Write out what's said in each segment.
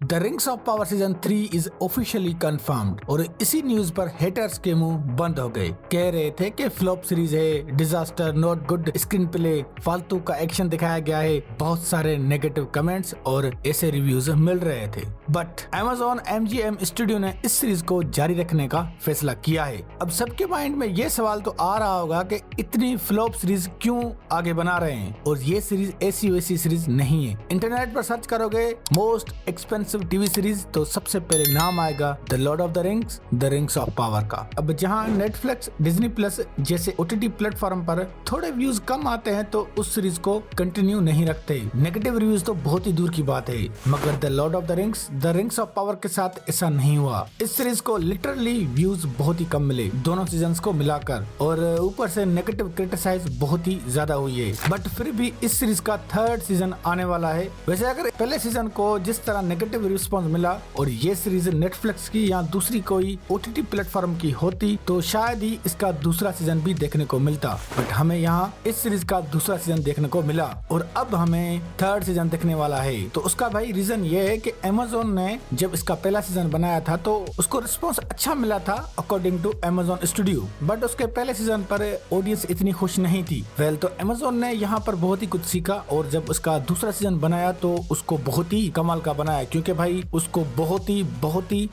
The rings of power season 3 is officially confirmed और इसी news पर हेटर्स के मुंह बंद हो गए। कह रहे थे कि फ्लॉप सीरीज है, disaster, not good screen play, फालतू का एक्शन दिखाया गया है। बहुत सारे नेगेटिव कमेंट्स और ऐसे रिव्यूज मिल रहे थे। बट Amazon MGM स्टूडियो ने इस सीरीज को जारी रखने का फैसला किया है। अब सबके माइंड में ये सवाल तो आ रहा होगा कि इतनी फ्लॉप सीरीज क्यों आगे बना रहे हैं, और ये सीरीज ऐसी वैसी सीरीज नहीं है। इंटरनेट पर सर्च करोगे मोस्ट एक्सपेंसिव टीवी सीरीज तो सबसे पहले नाम आएगा the Lord of the rings, the rings of power का। अब जहां नेटफ्लिक्स, डिज्नी प्लस जैसे OTT प्लेटफॉर्म पर थोड़े व्यूज कम आते हैं तो उस सीरीज को कंटिन्यू नहीं रखते। नेगेटिव रिव्यूज तो बहुत ही दूर की बात है, मगर the Lord of the rings of power के साथ ऐसा नहीं हुआ। इस सीरीज को लिटरली व्यूज बहुत ही कम मिले दोनों सीजन्स को मिलाकर, और ऊपर से नेगेटिव क्रिटिसाइज बहुत ही ज्यादा हुई है। बट फिर भी इस सीरीज का 3rd सीजन आने वाला है। वैसे अगर पहले सीजन को जिस तरह नेगेटिव रिस्पॉन्स मिला और ये सीरीज नेटफ्लिक्स की या दूसरी कोई OTT प्लेटफॉर्म की होती तो शायद ही इसका दूसरा सीजन भी देखने को मिलता। बट हमें यहाँ इस सीरीज का दूसरा सीजन देखने को मिला और अब हमें 3rd सीजन देखने वाला है। तो उसका भाई रीजन ये है कि Amazon ने जब इसका पहला सीजन बनाया था तो उसको रिस्पॉन्स अच्छा मिला था according to Amazon studio, but उसके पहले सीजन पर ऑडियंस इतनी खुश नहीं थी। वेल तो Amazon ने यहाँ पर बहुत ही कुछ सीखा और जब उसका दूसरा सीजन बनाया तो उसको बहुत ही कमाल का बनाया, क्योंकि भाई उसको बहुत ही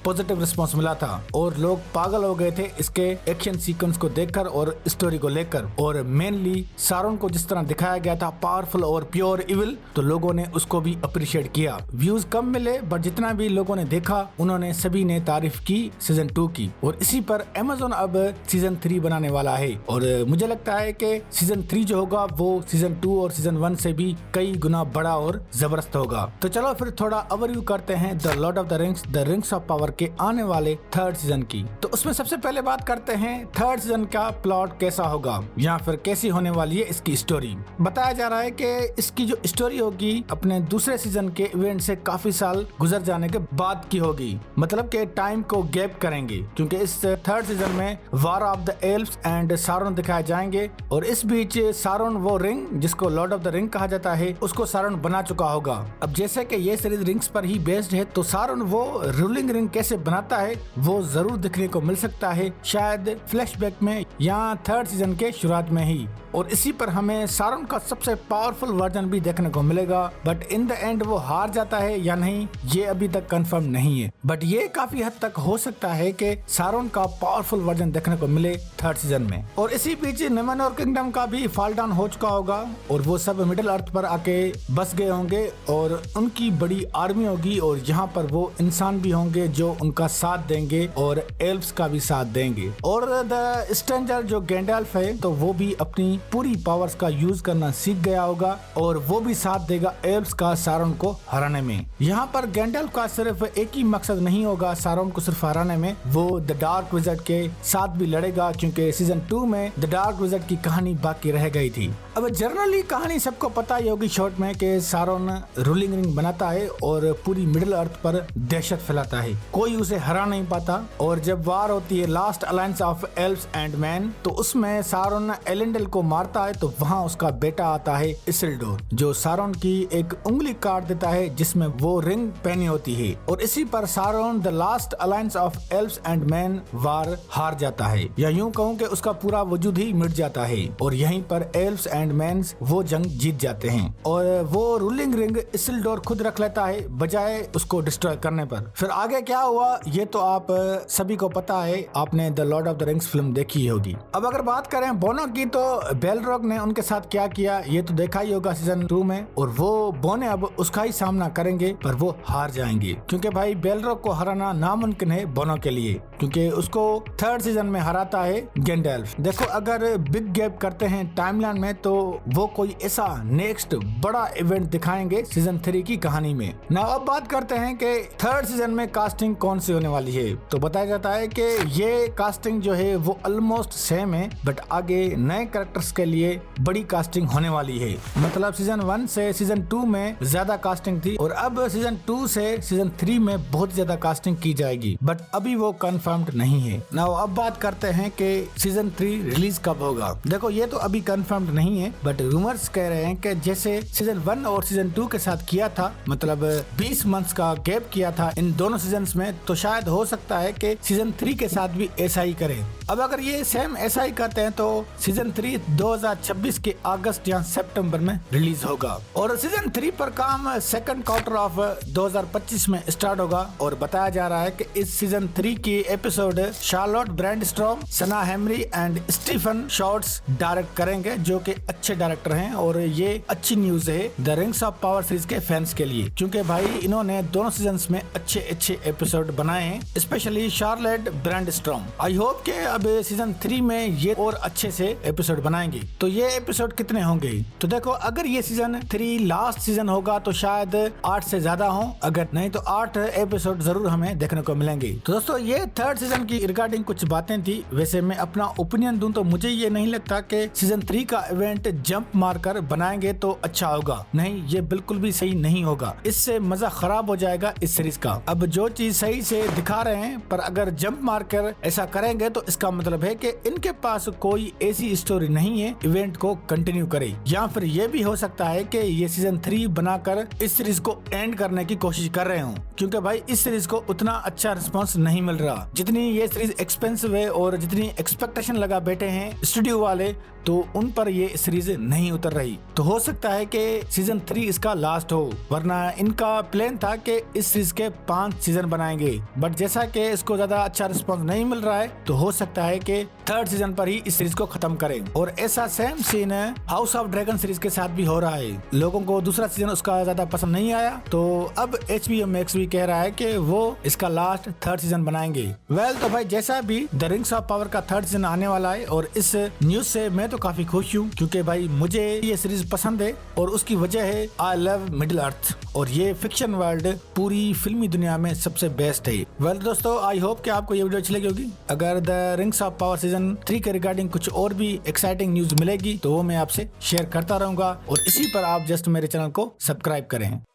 पॉजिटिव रिस्पॉन्स मिला था और लोग पागल हो गए थे इसके एक्शन सीक्वेंस को देखकर और स्टोरी को लेकर। और मेनली सारोन को जिस तरह दिखाया गया था पावरफुल और प्योर इविल, तो लोगों ने उसको भी अप्रिशिएट किया। व्यूज कम मिले बट जितना भी लोगों ने देखा उन्होंने सभी ने तारीफ की सीजन 2 की, और इसी पर Amazon अब सीजन 3 बनाने वाला है। और मुझे लगता है कि सीजन 3 जो होगा वो सीजन 2 और सीजन 1 से भी कई गुना बड़ा और जबरदस्त होगा। तो चलो फिर थोड़ा ओवरव्यू करते हैं the Lord of the rings of power के आने वाले 3rd सीजन की। तो उसमें सबसे पहले बात करते हैं 3rd सीजन का प्लॉट कैसा होगा या फिर कैसी होने वाली है इसकी स्टोरी। बताया जा रहा है कि इसकी जो स्टोरी होगी अपने दूसरे सीजन के इवेंट से काफी साल गुजर जाने के बाद की होगी, मतलब के टाइम को गैप करेंगे, क्योंकि इस 3rd सीजन में war of the elves and Sauron दिखाए जाएंगे और इस बीच सारोन वो रिंग जिसको लॉर्ड ऑफ द रिंग कहा जाता है उसको सारोन बना चुका होगा। अब जैसे कि ये सीरीज रिंग्स पर ही बेस्ड है तो सारोन वो रूलिंग रिंग कैसे बनाता है वो जरूर देखने को मिल सकता है, शायद फ्लैशबैक में या 3rd सीजन के शुरुआत में ही। और इसी पर हमें सारोन का सबसे पावरफुल वर्जन भी देखने को मिलेगा, बट इन द एंड वो हार जाता है या नहीं ये अभी तक कंफर्म नहीं है। बट ये काफी हद तक हो सकता है कि सारोन का पावरफुल वर्जन देखने को मिले 3rd सीजन में। और इसी बीच नुमेनोर किंगडम का भी फॉल डाउन हो चुका होगा और वो सब मिडिल अर्थ पर आके बस गए होंगे और उनकी बड़ी आर्मी होगी और यहाँ पर वो इंसान भी होंगे जो उनका साथ देंगे और एल्व्स का भी साथ देंगे। और द स्ट्रेंजर जो गैंडल्फ है तो वो भी अपनी पूरी पावर्स का यूज करना सीख गया होगा और वो भी साथ देगा एल्व्स का सारोन को हराने में। यहाँ पर गैंडल्फ का सिर्फ एक ही मकसद नहीं होगा सारोन को सिर्फ हराने में, वो द डार्क विज़ार्ड के साथ भी लड़ेगा, क्योंकि सीजन 2 में द डार्क विज़ार्ड की कहानी बाकी रह गई थी। अब जनरली कहानी सबको पता ही होगी शॉर्ट में कि सारोन रूलिंग रिंग बनाता है और पूरी मिडिल अर्थ पर दहशत फैलाता है, कोई उसे हरा नहीं पाता। और जब वार होती है last alliance of elves and man तो उसमें सारोन एलेंडल को मारता है, तो वहाँ उसका बेटा आता है इसिल्डोर जो सारोन की एक उंगली काट देता है जिसमें वो रिंग पहनी होती है। और इसी पर Sauron the last alliance of elves and man war हार जाता है, या यूं कहूं कि उसका पूरा वजूद ही मिट जाता है और यहीं पर एल्व्स एंड मैन्स वो जंग जीत जाते हैं और वो रूलिंग रिंग इसिल्डोर खुद रख लेता है बजाय उसको डिस्ट्रॉय करने पर। फिर आगे क्या हुआ ये तो आप सभी को पता है, आपने the Lord of the rings film देखी होगी। अब अगर बात करें बोनो की तो बेलरॉक ने उनके साथ क्या किया ये तो देखा ही होगा सीजन 2 में, और वो बोने अब उसका ही सामना करेंगे पर वो हार जाएंगे, क्योंकि भाई बेलरॉक को हराना नामुमकिन है बोनो के लिए, क्योंकि उसको 3rd सीजन में हराता है गैंडल्फ। देखो अगर बिग गैप करते हैं टाइमलाइन में तो वो कोई ऐसा नेक्स्ट बड़ा इवेंट दिखाएंगे सीजन 3 की कहानी में। ना अब बात करते हैं कि 3rd सीजन में कास्टिंग कौन सी होने वाली है। तो बताया जाता है कि ये कास्टिंग जो है वो ऑलमोस्ट सेम है, बट आगे नए कैरेक्टर्स के लिए बड़ी कास्टिंग होने वाली है। मतलब सीजन 1 से सीजन 2 में ज्यादा कास्टिंग थी और अब सीजन 2 से सीजन 3 में बहुत ज्यादा कास्टिंग की जाएगी, बट अभी वो कंफर्म्ड नहीं है। ना अब बात करते हैं कि सीजन 3 रिलीज कब होगा। देखो ये तो अभी कंफर्म्ड नहीं है, बट रूमर्स कह रहे हैं कि जैसे सीजन 1 और सीजन 2 के साथ किया था, मतलब 20 मंथ मंथ्स का गैप किया था इन दोनों सीजन्स में, तो शायद हो सकता है कि सीजन 3 के साथ भी ऐसा ही करें। अब अगर ये सेम ऐसा ही करते हैं तो सीजन 3 2026 के अगस्त या सितंबर में रिलीज होगा और सीजन 3 पर काम सेकंड क्वार्टर ऑफ 2025 में स्टार्ट होगा। और बताया जा रहा है कि इस सीजन 3 की episode Charlotte Brandstrom, Sanaa Hamri and Stefan Schwartz direct करेंगे, जो कि अच्छे डायरेक्टर हैं। और ये अच्छी न्यूज है the rings of power series के फैंस के लिए, क्योंकि भाई इन्होंने दोनों सीजन्स में अच्छे एपिसोड बनाए हैं, स्पेशली शार्लेट ब्रैंडस्टॉर्म। आई होप के अब सीजन 3 में ये और अच्छे से एपिसोड बनाएंगे। तो ये एपिसोड कितने होंगे? तो देखो, अगर ये सीजन 3 लास्ट सीजन होगा तो शायद 8 से ज्यादा हो, अगर नहीं तो 8 एपिसोड जरूर हमें देखने को मिलेंगे। तो दोस्तों, ये थर्ड सीजन की रिगार्डिंग कुछ बातें थी। वैसे मैं अपना ओपिनियन दूं तो मुझे ये नहीं लगता कि सीजन 3 का इवेंट जंप मारकर बनाएंगे तो अच्छा होगा। नहीं, ये बिल्कुल भी सही नहीं होगा, इससे मजा खराब हो जाएगा इस सीरीज का। अब जो चीज सही से दिखा रहे हैं, पर अगर जंप मारकर ऐसा करेंगे तो इसका मतलब है कि इनके पास कोई ऐसी स्टोरी नहीं है इवेंट को कंटिन्यू करे, या फिर ये भी हो सकता है कि ये सीजन 3 बनाकर इस सीरीज को एंड करने की कोशिश कर रहे हो, क्योंकि भाई इस सीरीज को उतना अच्छा रिस्पांस नहीं मिल रहा जितनी ये सीरीज एक्सपेंसिव है और जितनी एक्सपेक्टेशन लगा बैठे हैं स्टूडियो वाले, तो उन पर ये सीरीज नहीं उतर रही। तो हो सकता है कि सीजन 3 इसका लास्ट हो, वरना इनका प्लान था कि इस सीरीज के 5 सीजन बनाएंगे। बट जैसा कि इसको ज्यादा अच्छा रिस्पांस नहीं मिल रहा है, तो हो सकता है कि थर्ड सीजन पर ही इस सीरीज को खत्म करें। और ऐसा same scene House of Dragon series के साथ भी हो रहा है। लोगों को दूसरा सीजन उसका ज्यादा पसंद नहीं आया, तो अब HBO Max भी कह रहा है कि वो इसका लास्ट थर्ड सीजन बनाएंगे। वेल, तो भाई जैसा भी द रिंग्स ऑफ पावर का थर्ड सीजन आने वाला है, और इस न्यूज से मैं तो काफी खुश हूँ, क्योंकि भाई मुझे ये सीरीज पसंद है और उसकी वजह है आई लव मिडिल अर्थ, और ये फिक्शन वर्ल्ड पूरी फिल्मी दुनिया में सबसे बेस्ट है। वेल दोस्तों, आई होप कि आपको ये वीडियो अच्छी लगी होगी। अगर the rings of power season 3 के रिगार्डिंग कुछ और भी एक्साइटिंग न्यूज मिलेगी तो वो मैं आपसे शेयर करता रहूंगा, और इसी पर आप जस्ट मेरे चैनल को सब्सक्राइब करें।